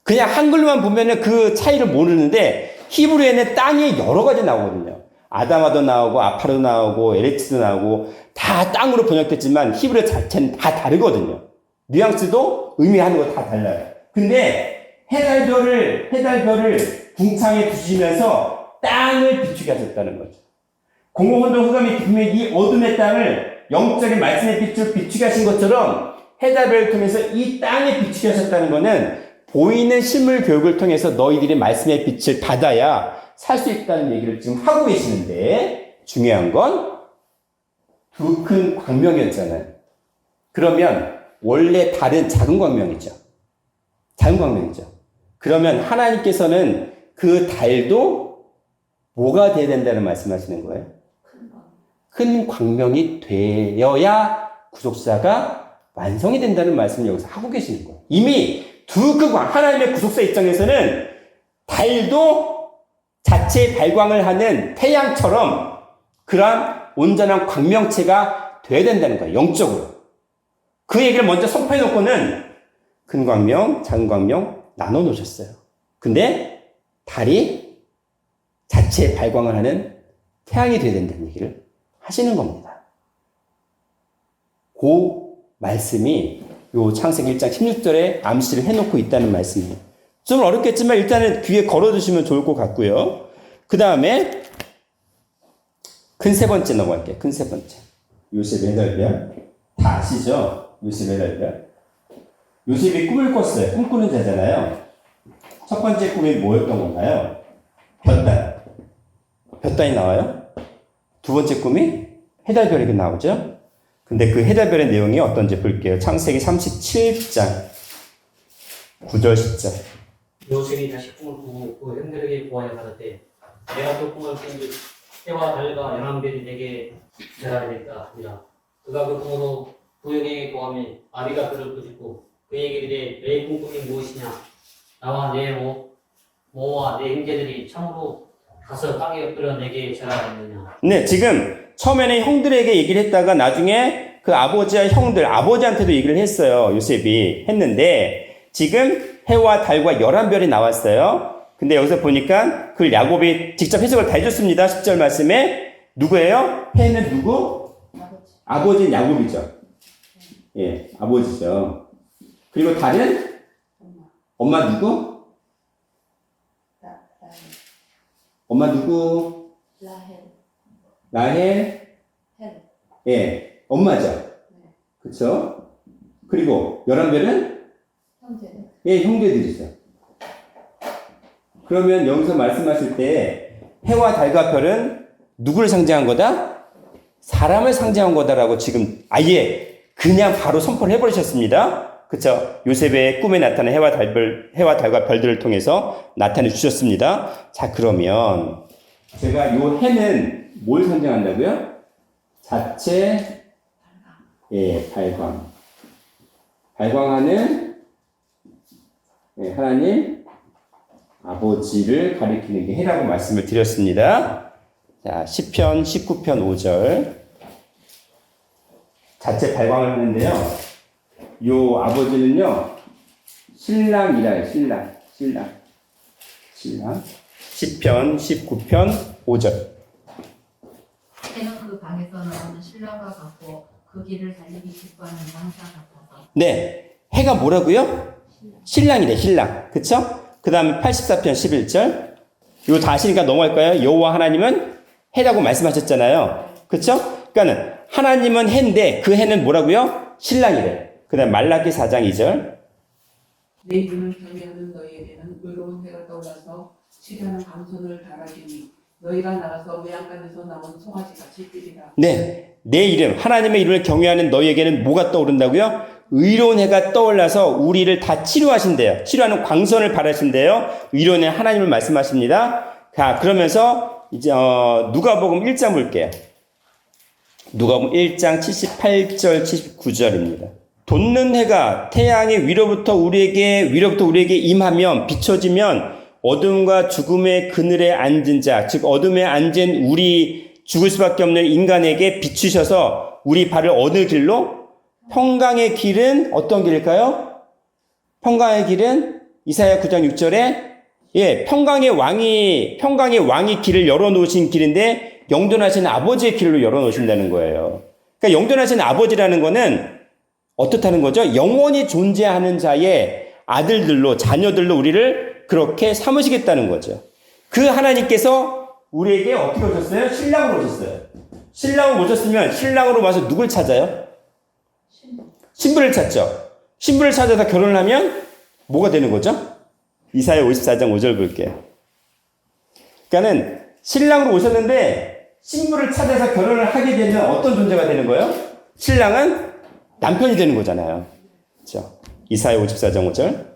그냥 한글로만 보면은 그 차이를 모르는데 히브리어에는 땅이 여러 가지 나오거든요. 아다마도 나오고 아파도 나오고 에레츠도 나오고 다 땅으로 번역됐지만 히브리어 자체는 다 다르거든요. 뉘앙스도 의미하는 거 다 달라요. 근데 해달별을 궁창에 두시면서 땅을 비추게 하셨다는 거죠. 공허혼돈 흑암이 기품의 이 어둠의 땅을 영적인 말씀의 빛으로 비추게 하신 것처럼 해달별을 통해서 이 땅에 비추게 하셨다는 것은 보이는 실물 교육을 통해서 너희들이 말씀의 빛을 받아야 살 수 있다는 얘기를 지금 하고 계시는데 중요한 건 두 큰 광명이었잖아요. 그러면 원래 달은 작은 광명이죠. 작은 광명이죠. 그러면 하나님께서는 그 달도 뭐가 돼야 된다는 말씀하시는 거예요? 큰 광명이 되어야 구속사가 완성이 된다는 말씀을 여기서 하고 계시는 거예요. 이미 하나님의 구속사 입장에서는 달도 자체 발광을 하는 태양처럼 그러한 온전한 광명체가 돼야 된다는 거예요. 영적으로. 그 얘기를 먼저 선포해 놓고는 큰 광명, 작은 광명 나눠 놓으셨어요. 근데 달이 자체 발광을 하는 태양이 돼야 된다는 얘기를 하시는 겁니다. 그 말씀이 요 창세기 1장 16절에 암시를 해놓고 있다는 말씀이에요. 좀 어렵겠지만 일단은 귀에 걸어두시면 좋을 것 같고요. 그 다음에 큰 세 번째 넘어갈게요. 큰 세 번째. 요셉의 해달별. 다 아시죠? 요셉의 해달별. 요셉이 꿈을 꿨어요. 꿈꾸는 자잖아요. 첫 번째 꿈이 뭐였던 건가요? 볕단. 볕단이 나와요. 두 번째 꿈이 해달별이 나오죠. 근데 그 해달별의 내용이 어떤지 볼게요. 창세기 37장 9절 10절. 요셉이 다시 꿈을 꾸고 그 형들에게 보아야 하는데 내가 그 꿈을 꾼 해와 달과 열한별이 내게 절하리까 하니라. 그가 그 꿈으로 부형에게 고하며 아비가 그를 꾸짖고 그에게 이르되 너의 꿈꿈이 무엇이냐? 나와 내 모와 내 형제들이 참으로 가서 땅에 엎드려 내게 절하겠느냐? 네, 지금 처음에는 형들에게 얘기를 했다가 나중에 그 아버지와 형들, 아버지한테도 얘기를 했어요. 요셉이 했는데 지금 해와 달과 11별이 나왔어요. 근데 여기서 보니까 그걸 야곱이 직접 해석을 다 해줬습니다. 10절 말씀에. 누구예요? 해는 누구? 아버지는 야곱이죠. 예, 아버지죠. 그리고 달은? 엄마 누구? 엄마 누구? 라헬. 예, 엄마죠. 그쵸? 그리고 11별은? 예, 형제들이죠. 그러면 여기서 말씀하실 때 해와 달과 별은 누구를 상징한 거다? 사람을 상징한 거다라고 지금 아예 그냥 바로 선포를 해버리셨습니다. 그쵸? 요셉의 꿈에 나타난 해와 달과 별들을 통해서 나타내 주셨습니다. 자, 그러면 제가 요 해는 뭘 상징한다고요? 자체 발광. 발광하는 하나님 아버지를 가리키는 게 해라고 말씀을 드렸습니다. 자, 시편 19편 5절. 자체 발광을 하는데요. 요 아버지는요, 신랑이라요, 신랑. 시편 19편 5절. 해는 그 방에서 나오는 신랑과 같고 그 길을 달리기 기뻐하는 왕자 같아서. 네, 해가 뭐라고요? 신랑이래, 신랑. 그쵸? 그 다음 84편 11절. 이거 다 아시니까 넘어갈까요? 여호와 하나님은 해라고 말씀하셨잖아요. 그쵸? 그러니까는 하나님은 해인데 그 해는 뭐라고요? 신랑이래. 그 다음 말라기 4장 2절. 내 이름을 경외하는 너희에게는 의로운 해가 떠올라서 시련한 강선을 달아주니 너희가 나가서 외양간에서 나온 송아지같이 뛰리라. 네, 내 이름, 하나님의 이름을 경외하는 너희에게는 뭐가 떠오른다고요? 의로운 해가 떠올라서 우리를 다 치료하신대요. 치료하는 광선을 바라신대요. 의로운 해 하나님을 말씀하십니다. 자, 그러면서 이제 누가복음 1장 볼게요. 누가복음 1장 78절 79절입니다. 돋는 해가 태양의 위로부터 우리에게 임하면 비춰지면 어둠과 죽음의 그늘에 앉은 자, 즉 어둠에 앉은 우리 죽을 수밖에 없는 인간에게 비추셔서 우리 발을 어느 길로? 평강의 길은 어떤 길일까요? 평강의 길은 이사야 9장 6절에 평강의 왕이 길을 열어놓으신 길인데 영존하신 아버지의 길로 열어놓으신다는 거예요. 그러니까 영존하신 아버지라는 거는 어떻다는 거죠? 영원히 존재하는 자의 아들들로, 자녀들로 우리를 그렇게 삼으시겠다는 거죠. 그 하나님께서 우리에게 어떻게 오셨어요? 신랑으로 오셨어요. 신랑으로 오셨으면 신랑으로 와서 누굴 찾아요? 신부를 찾죠. 신부를 찾아서 결혼을 하면 뭐가 되는 거죠? 이사야 54장 5절 볼게요. 그러니까는 신랑으로 오셨는데 신부를 찾아서 결혼을 하게 되면 어떤 존재가 되는 거예요? 신랑은 남편이 되는 거잖아요. 그렇죠? 이사야 54장 5절.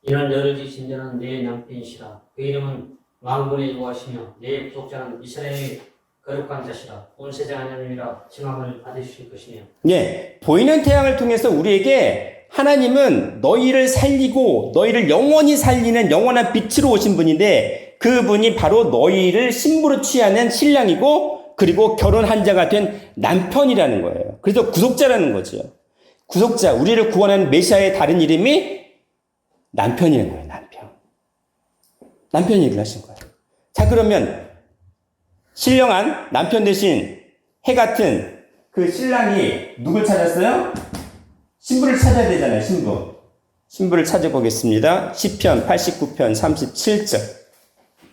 이런 너를 지신 자는 내 남편이시라. 그 이름은 만군의 여호와시며 내 구속자는 이스라엘의 거룩한 자시라. 온 세상 하나님이라 칭함을 받으실 것이며. 네, 보이는 태양을 통해서 우리에게 하나님은 너희를 살리고 너희를 영원히 살리는 영원한 빛으로 오신 분인데 그분이 바로 너희를 신부로 취하는 신랑이고 그리고 결혼한 자가 된 남편이라는 거예요. 그래서 구속자라는 거죠. 구속자, 우리를 구원하는 메시아의 다른 이름이 남편이라는 거예요. 남편 얘기를 하신 거예요. 자, 그러면 신령한 남편 대신 해 같은 그 신랑이 누굴 찾았어요? 신부를 찾아야 되잖아요. 신부를 찾아보겠습니다. 시편 89편 37절.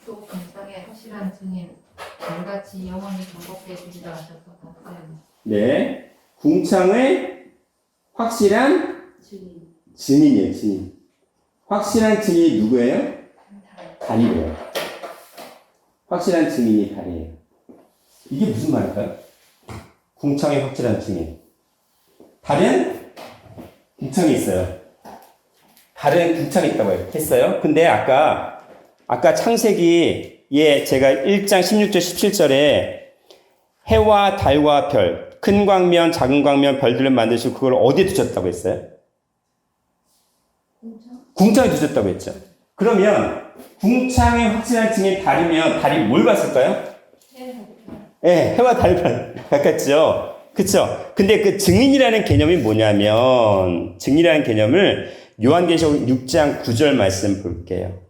또 공상의 확실한 증인 불같이 영원히 정복해 주리라 하셔서 같은. 네, 궁창의 확실한 증인이에요. 증인. 확실한 증인이 누구예요? 달이래요. 확실한 증인이 달이에요. 이게 무슨 말일까요? 궁창의 확실한 증인. 달은 궁창이 있어요. 달은 궁창이 있다고 했어요. 근데 아까 창세기에 제가 1장 16절 17절에 해와 달과 별, 큰 광면, 작은 광면, 별들을 만드시고 그걸 어디에 두셨다고 했어요? 궁창에 두셨다고 했죠. 그러면 궁창의 확실한 증인 달이면 달이 뭘 봤을까요? 네, 해와 달을 가깝죠. 그쵸? 근데 그 증인이라는 개념이 뭐냐면 증인이라는 개념을 요한계시록 6장 9절 말씀 볼게요.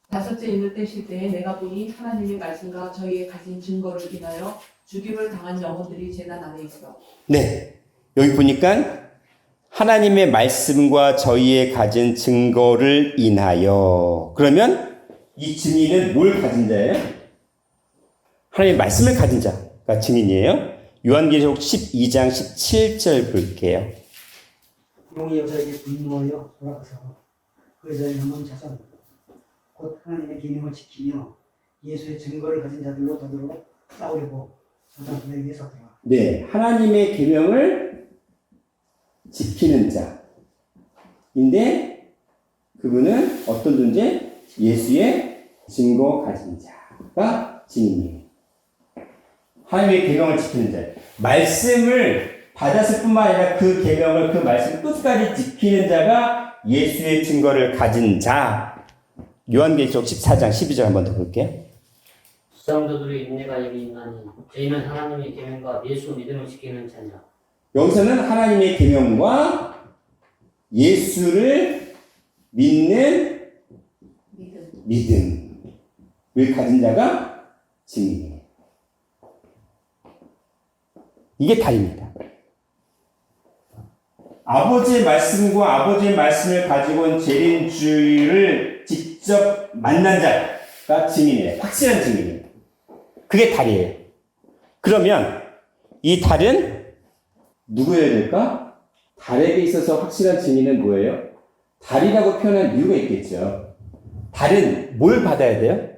다섯째 인을 떼실 때에 내가 보니 하나님의 말씀과 저희의 가진 증거를 인하여 죽임을 당한 영혼들이 제단 안에 있어. 네, 여기 보니까 하나님의 말씀과 저희의 가진 증거를 인하여. 그러면 이 증인은 뭘 가진 자예요? 하나님의 말씀을 가진 자가 증인이에요. 요한계시록 12장 17절 볼게요. 용이 여자에게 분노하여 돌아가서 그 여자의 남은 자손 곧 하나님의 계명을 지키며 예수의 증거를 가진 자들로 더불어 싸우려고 사단들에게 섰더라. 네, 하나님의 계명을 지키는 자인데 그분은 어떤 존재? 예수의 증거 가진 자가 증인이에요. 하나님의 계명을 지키는 자. 말씀을 받았을 뿐만 아니라 그 계명을 그 말씀 끝까지 지키는 자가 예수의 증거를 가진 자. 요한계시록 14장 12절 한번 더 볼게요. 수장도들의 인내가 여기 있나니 저희는 하나님의 계명과 예수 믿음을 지키는 자냐. 여기서는 하나님의 계명과 예수를 믿는 믿음을 가진 자가 증인이에요. 이게 다입니다. 아버지의 말씀과 아버지의 말씀을 가지고 온 재림주의를 직접 만난 자가 증인이에요. 확실한 증인이에요. 그게 달이에요. 그러면 이 달은 누구여야 될까? 달에게 있어서 확실한 증인은 뭐예요? 달이라고 표현한 이유가 있겠죠. 달은 뭘 받아야 돼요?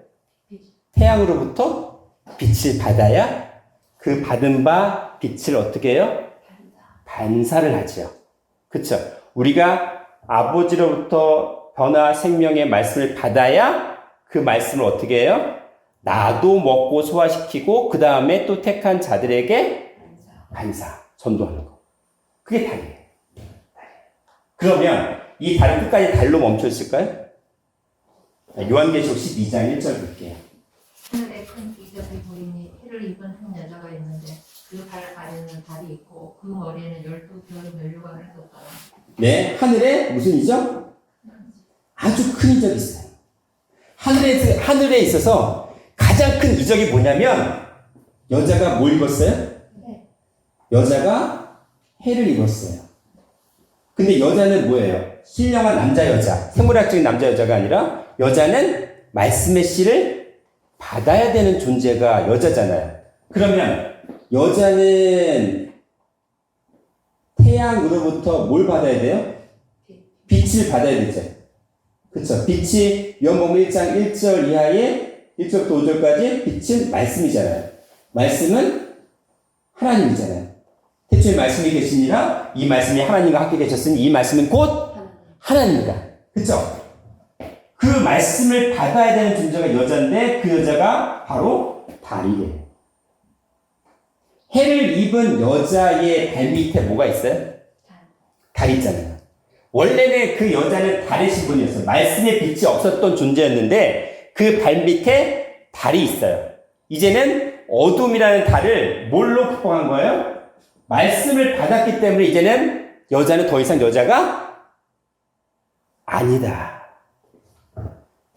태양으로부터 빛을 받아야 그 받은 바 빛을 어떻게 해요? 반사를 하죠. 그쵸? 우리가 아버지로부터 변화 생명의 말씀을 받아야 그 말씀을 어떻게 해요? 나도 먹고 소화시키고 그 다음에 또 택한 자들에게 반사, 전도하는 거. 그게 달이에요. 그러면 이 달은 끝까지 달로 멈춰 있을까요? 요한계시록 12장 1절 볼게요. 하늘에 큰 기적을 보이니 해를 입은 한 여자가 있는데 그 발 아래는 달이 있고 그 머리에는 12별 면류관을 썼더라. 네, 하늘에 무슨 이적? 아주 큰 이적이 있어요. 하늘에 있어서 가장 큰 이적이 뭐냐면 여자가 뭘 입었어요? 여자가 해를 입었어요. 근데 여자는 뭐예요? 신령한 남자 여자, 생물학적인 남자 여자가 아니라 여자는 말씀의 씨를 받아야 되는 존재가 여자잖아요. 그러면 여자는 태양으로부터 뭘 받아야 돼요? 빛을 받아야 되죠. 그쵸? 빛이 요한복음 1장 1절 이하에 1절부터 5절까지 빛은 말씀이잖아요. 말씀은 하나님이잖아요. 태초에 말씀이 계시니라 이 말씀이 하나님과 함께 계셨으니 이 말씀은 곧 하나님이다. 그쵸? 그 말씀을 받아야 되는 존재가 여자인데 그 여자가 바로 달이에요. 해를 입은 여자의 발밑에 뭐가 있어요? 달이 있잖아요. 원래는 그 여자는 달의 신분이었어요. 말씀의 빛이 없었던 존재였는데 그 발밑에 달이 있어요. 이제는 어둠이라는 달을 뭘로 극복한 거예요? 말씀을 받았기 때문에 이제는 여자는 더 이상 여자가 아니다.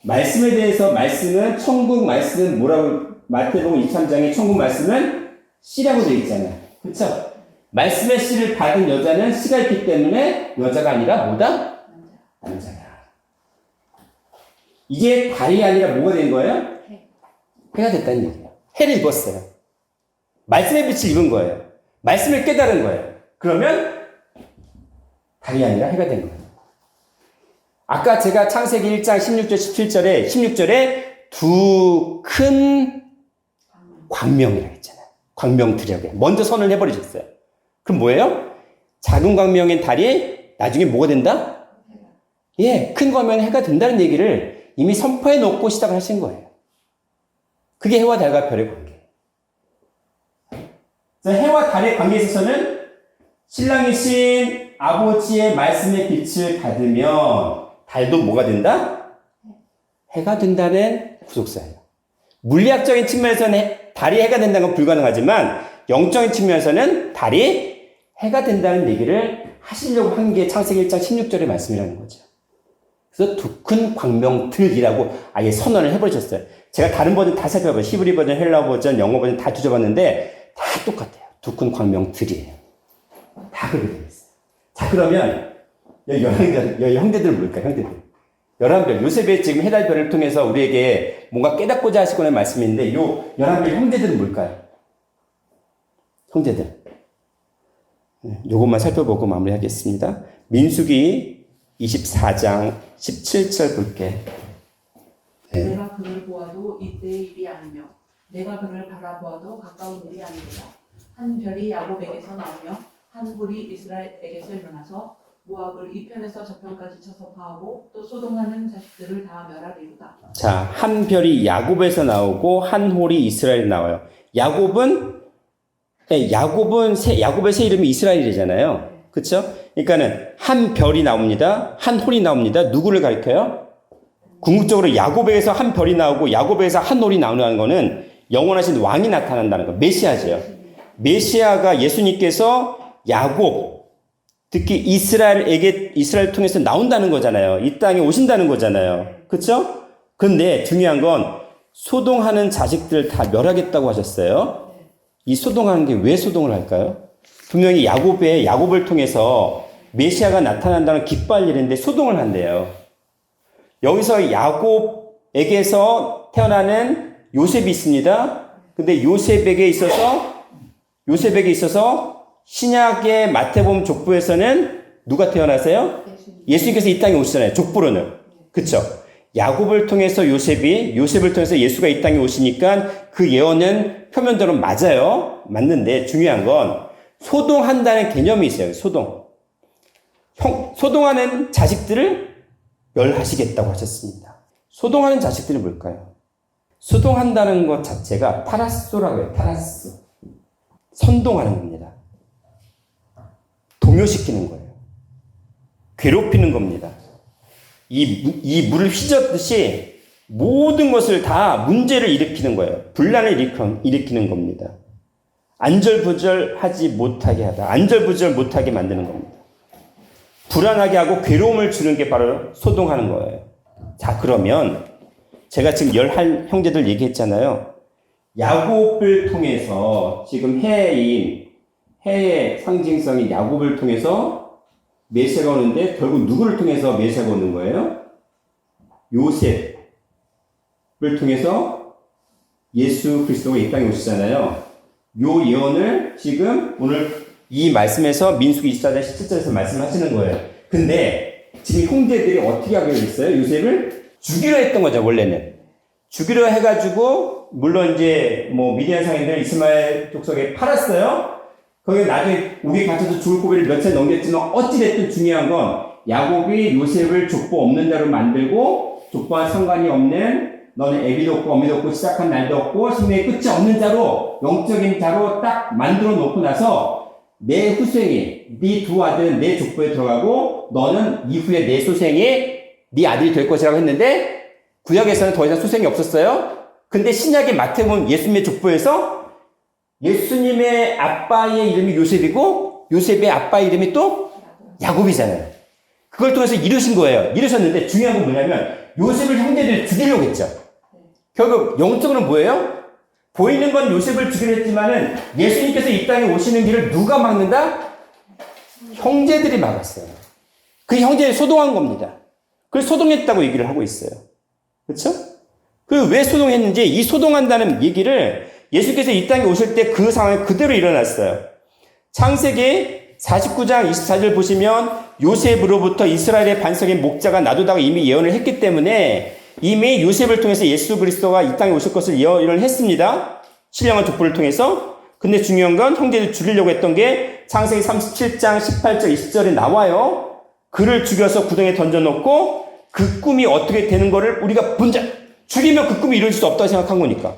말씀에 대해서 말씀은 천국 말씀은 뭐라고 마태복음 23장에 천국 말씀은 씨라고 되어 있잖아요. 그렇죠? 말씀의 씨를 받은 여자는 씨가 있기 때문에 여자가 아니라 뭐다? 남자다. 이게 달이 아니라 뭐가 된 거예요? 해가 됐다는 얘기예요. 해를 입었어요. 말씀의 빛을 입은 거예요. 말씀을 깨달은 거예요. 그러면 달이 아니라 해가 된 거예요. 아까 제가 창세기 1장 16절 17절에 두 큰 광명이라고 했잖아요. 광명 드력에 먼저 선을 해버리셨어요. 그럼 뭐예요? 작은 광명인 달이 나중에 뭐가 된다? 예, 큰 광명은 해가 된다는 얘기를 이미 선포해 놓고 시작을 하신 거예요. 그게 해와 달과 별의 관계예요. 해와 달의 관계에 있어서는 신랑이신 아버지의 말씀의 빛을 받으면 달도 뭐가 된다? 해가 된다는 구속사예요. 물리학적인 측면에서는 달이 해가 된다는 건 불가능하지만 영적인 측면에서는 달이 해가 된다는 얘기를 하시려고 한 게 창세기 1장 16절의 말씀이라는 거죠. 그래서 두 큰 광명들이라고 아예 선언을 해버리셨어요. 제가 다른 버전 다 살펴봐요. 히브리 버전, 헬라어 버전, 영어 버전 다 뒤져봤는데 다 똑같아요. 두 큰 광명들이에요. 다 그렇게 되어 있어요. 자, 그러면 여기 형제들은 뭘까요? 형제들. 11별, 요셉의 지금 해달별을 통해서 우리에게 뭔가 깨닫고자 하시고는 말씀인데 요 11별 형제들은 뭘까요? 형제들. 요것만 살펴보고 마무리하겠습니다. 민수기 24장 17절 볼게. 네. 내가 그를 보아도 이때의 일이 아니며 내가 그를 바라보아도 가까운 일이 아니라 한 별이 야곱에게서 나오며 한 홀이 이스라엘에게서 일어나서 모압을 이편에서 저편까지 쳐서 파하고 또 소동하는 자식들을 다 멸하리로다. 자, 한 별이 야곱에서 나오고 한 홀이 이스라엘에 나와요. 야곱은 야곱의 새 이름이 이스라엘이잖아요. 그렇죠? 그러니까는 한 별이 나옵니다. 한 홀이 나옵니다. 누구를 가리켜요? 궁극적으로 야곱에게서 한 별이 나오고 야곱에게서 한 홀이 나오는 거는 영원하신 왕이 나타난다는 거. 메시아죠. 메시아가 예수님께서 야곱, 특히 이스라엘을 통해서 나온다는 거잖아요. 이 땅에 오신다는 거잖아요. 그렇죠? 근데 중요한 건 소동하는 자식들 다 멸하겠다고 하셨어요. 이 소동하는 게 왜 소동을 할까요? 분명히 야곱을 통해서 메시아가 나타난다는 기뻐할 일인데 소동을 한대요. 여기서 야곱에게서 태어나는 요셉이 있습니다. 근데 요셉에게 있어서 신약의 마태복음 족보에서는 누가 태어나세요? 예수님께서 이 땅에 오시잖아요. 족보로는. 그쵸? 야곱을 통해서 요셉을 통해서 예수가 이 땅에 오시니까 그 예언은 표면적으로 맞아요. 맞는데 중요한 건 소동한다는 개념이 있어요. 소동하는 자식들을 멸하시겠다고 하셨습니다. 소동하는 자식들이 뭘까요? 소동한다는 것 자체가 타라소라고 해요. 타라소. 선동하는 겁니다. 동요시키는 거예요. 괴롭히는 겁니다. 이 물을 휘젓듯이 모든 것을 다 문제를 일으키는 거예요. 분란을 일으키는 겁니다. 안절부절하지 못하게 하다. 안절부절 못하게 만드는 겁니다. 불안하게 하고 괴로움을 주는 게 바로 소동하는 거예요. 자, 그러면 제가 지금 11 형제들 얘기했잖아요. 야곱을 통해서 지금 해의 상징성인 야곱을 통해서 메시아가 오는데 결국 누구를 통해서 메시아가 오는 거예요? 요셉을 통해서 예수 그리스도가 이 땅에 오시잖아요. 요 예언을 지금 오늘 이 말씀에서 민수기 24장 17절에서 말씀하시는 거예요. 근데 지금 형제들이 어떻게 하기로 했어요? 요셉을 죽이려 했던 거죠, 원래는. 죽이려 해가지고, 물론 이제 미디안 상인들 이스마엘 족속에 팔았어요. 거기 나중에 우리 갇혀서 죽을 고비를 며칠 넘겼지만 어찌됐든 중요한 건 야곱이 요셉을 족보 없는 자로 만들고 족보와 상관이 없는 너는 애비도 없고 어미도 없고 시작한 날도 없고 생명의 끝이 없는 자로 영적인 자로 딱 만들어 놓고 나서 내 후생이 네 두 아들은 내 족보에 들어가고 너는 이후에 내 소생이 네 아들이 될 것이라고 했는데 구약에서는 더 이상 소생이 없었어요. 근데 신약의 마태복음 예수님의 족보에서 예수님의 아빠의 이름이 요셉이고 요셉의 아빠 이름이 또 야곱이잖아요. 그걸 통해서 이루신 거예요. 이루셨는데 중요한 건 뭐냐면 요셉을 형제들이 죽이려고 했죠. 결국 영적으로는 뭐예요? 보이는 건 요셉을 죽이려 했지만은 예수님께서 이 땅에 오시는 길을 누가 막는다? 형제들이 막았어요. 그 형제들이 소동한 겁니다. 그래서 소동했다고 얘기를 하고 있어요. 그렇죠? 그 왜 소동했는지 이 소동한다는 얘기를 예수께서 이 땅에 오실 때 그 상황이 그대로 일어났어요. 창세기 49장 24절 보시면 요셉으로부터 이스라엘의 반석의 목자가 놔두다가 이미 예언을 했기 때문에 이미 요셉을 통해서 예수 그리스도가 이 땅에 오실 것을 예언을 했습니다. 신령한 족보를 통해서. 근데 중요한 건 형제를 죽이려고 했던 게 창세기 37장 18절 20절에 나와요. 그를 죽여서 구덩이에 던져놓고 그 꿈이 어떻게 되는 거를 우리가 본자 죽이면 그 꿈이 이룰 수 없다고 생각한 거니까.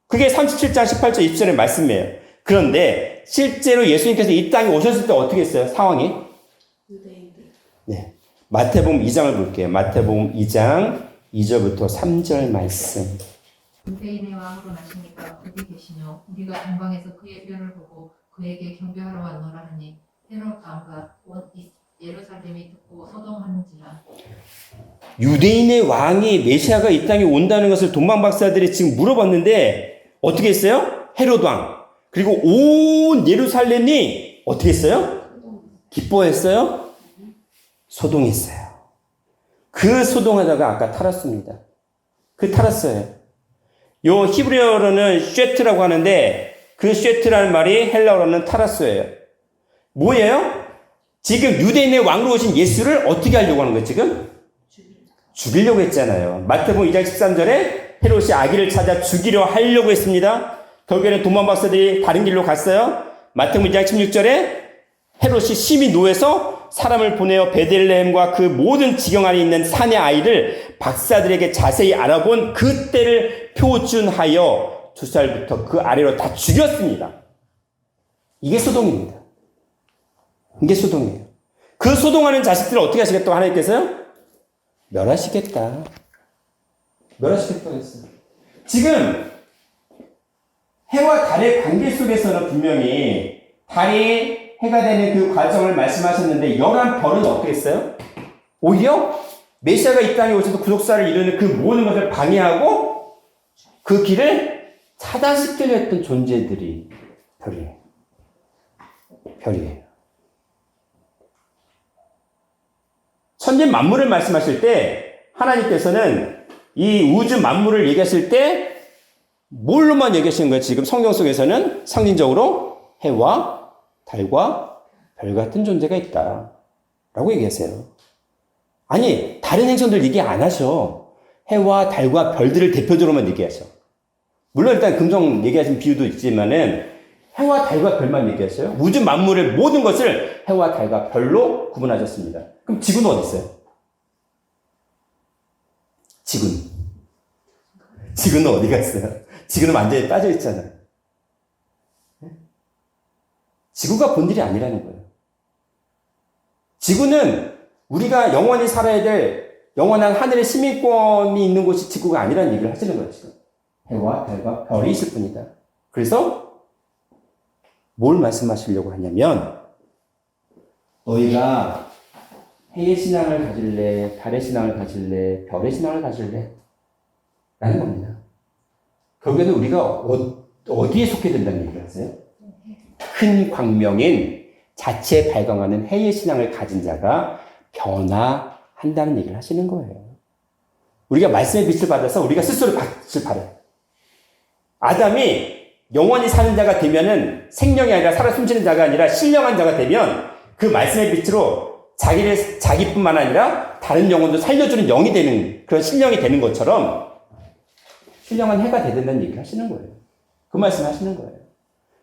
그게 37장 18절 20절의 말씀이에요. 그런데 실제로 예수님께서 이 땅에 오셨을 때 어떻게 했어요? 상황이? 네. 마태복음 2장을 볼게요. 마태복음 2장 2절부터 3절 말씀. 유대인의 왕으로 나시니까 거기 계시며 우리가 동방에서 그의 뼈를 보고 그에게 경배하러 왔노라 하니 헤롯 왕과 온 예루살렘이 듣고 소동하는지라. 유대인의 왕이 메시아가 이 땅에 온다는 것을 동방 박사들이 지금 물어봤는데 어떻게 했어요? 헤롯 왕. 그리고 온 예루살렘이 어떻게 했어요? 기뻐했어요? 소동했어요. 그 소동하다가 아까 탈았습니다. 탈았어요. 요 히브리어로는 쉐트라고 하는데 그 쉐트라는 말이 헬라어로는 타라스예요. 뭐예요? 지금 유대인의 왕으로 오신 예수를 어떻게 하려고 하는 거예요, 지금? 죽이려고 했잖아요. 마태복음 2장 13절에 헤롯이 아기를 찾아 죽이려 하려고 했습니다. 결국에는 도망 박사들이 다른 길로 갔어요. 마태복음 2장 16절에 헤롯이 심히 노해서 사람을 보내어 베들레헴과 그 모든 지경 안에 있는 산의 아이를 박사들에게 자세히 알아본 그때를 표준하여 2살부터 그 아래로 다 죽였습니다. 이게 소동입니다. 이게 소동이에요. 그 소동하는 자식들을 어떻게 하시겠다고 하나님께서요? 멸하시겠다. 멸하시겠다고 했어요. 지금 해와 달의 관계 속에서는 분명히 달이 해가 되는 그 과정을 말씀하셨는데 11별은 어떻게 했어요? 오히려 메시아가 이 땅에 오셔서 구속사를 이루는 그 모든 것을 방해하고 그 길을 차단시키려 했던 존재들이 별이에요. 별이에요. 천지 만물을 말씀하실 때 하나님께서는 이 우주 만물을 얘기하실 때 뭘로만 얘기하시는 거예요? 지금 성경 속에서는 상징적으로 해와 달과 별 같은 존재가 있다 라고 얘기하세요. 아니, 다른 행성들 얘기 안 하셔. 해와 달과 별들을 대표적으로만 얘기하셔. 물론 일단 금성 얘기하신 비유도 있지만은 해와 달과 별만 얘기하셔요. 우주 만물의 모든 것을 해와 달과 별로 구분하셨습니다. 그럼 지구는 어디 있어요? 지구는 어디 갔어요? 지구는 완전히 빠져 있잖아요. 지구가 본질이 아니라는 거예요. 지구는 우리가 영원히 살아야 될 영원한 하늘의 시민권이 있는 곳이 지구가 아니라는 얘기를 하시는 거예요, 지금. 해와 달과 별이 있을 뿐이다. 그래서 뭘 말씀하시려고 하냐면 너희가 해의 신앙을 가질래, 달의 신앙을 가질래, 별의 신앙을 가질래? 라는 겁니다. 결국에는 우리가 어디에 속해 된다는 얘기를 하세요? 큰 광명인 자체 발광하는 해의 신앙을 가진 자가 변화한다는 얘기를 하시는 거예요. 우리가 말씀의 빛을 받아서 우리가 스스로 빛을 발해요. 아담이 영원히 사는 자가 되면은 생명이 아니라 살아 숨쉬는 자가 아니라 신령한 자가 되면 그 말씀의 빛으로 자기뿐만 아니라 다른 영혼도 살려주는 영이 되는 그런 신령이 되는 것처럼 신령한 해가 되된다는 얘기를 하시는 거예요. 그 말씀 하시는 거예요.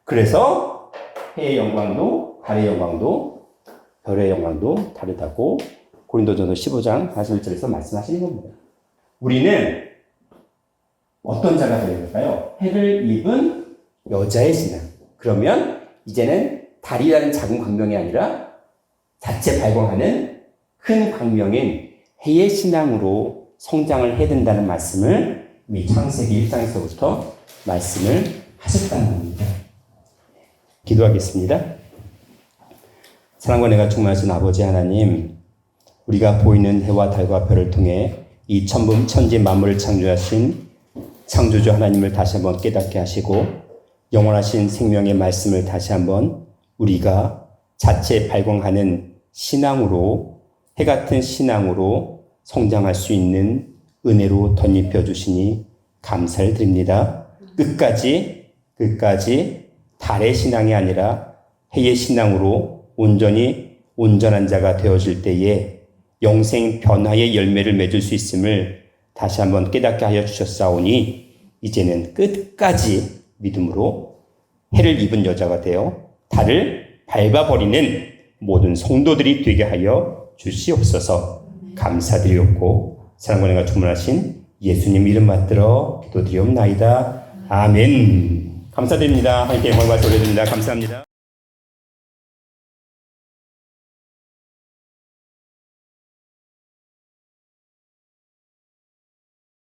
그래서 해의 영광도 달의 영광도 별의 영광도 다르다고 고린도전서 15장 41절에서 말씀하시는 겁니다. 우리는 어떤 자가 되어야 될까요? 해를 입은 여자의 신앙. 그러면 이제는 달이라는 작은 광명이 아니라 자체 발광하는 큰 광명인 해의 신앙으로 성장을 해야 된다는 말씀을 이 창세기 1장에서부터 말씀을 하셨다는 겁니다. 기도하겠습니다. 사랑과 은혜가 충만하신 아버지 하나님, 우리가 보이는 해와 달과 별을 통해 이 천지 만물을 창조하신 창조주 하나님을 다시 한번 깨닫게 하시고 영원하신 생명의 말씀을 다시 한번 우리가 자체 발광하는 신앙으로, 해 같은 신앙으로 성장할 수 있는 은혜로 덧입혀 주시니 감사를 드립니다. 끝까지 달의 신앙이 아니라 해의 신앙으로 온전한 자가 되어질 때에 영생 변화의 열매를 맺을 수 있음을 다시 한번 깨닫게 하여 주셨사오니 이제는 끝까지 믿음으로 해를 입은 여자가 되어 달을 밟아버리는 모든 성도들이 되게 하여 주시옵소서. 감사드리옵고 사랑과 은혜가 충만하신 예수님 이름 받들어 기도드리옵나이다. 아멘. 감사드립니다. 하나님께 영광과 돌려드립니다. 감사합니다.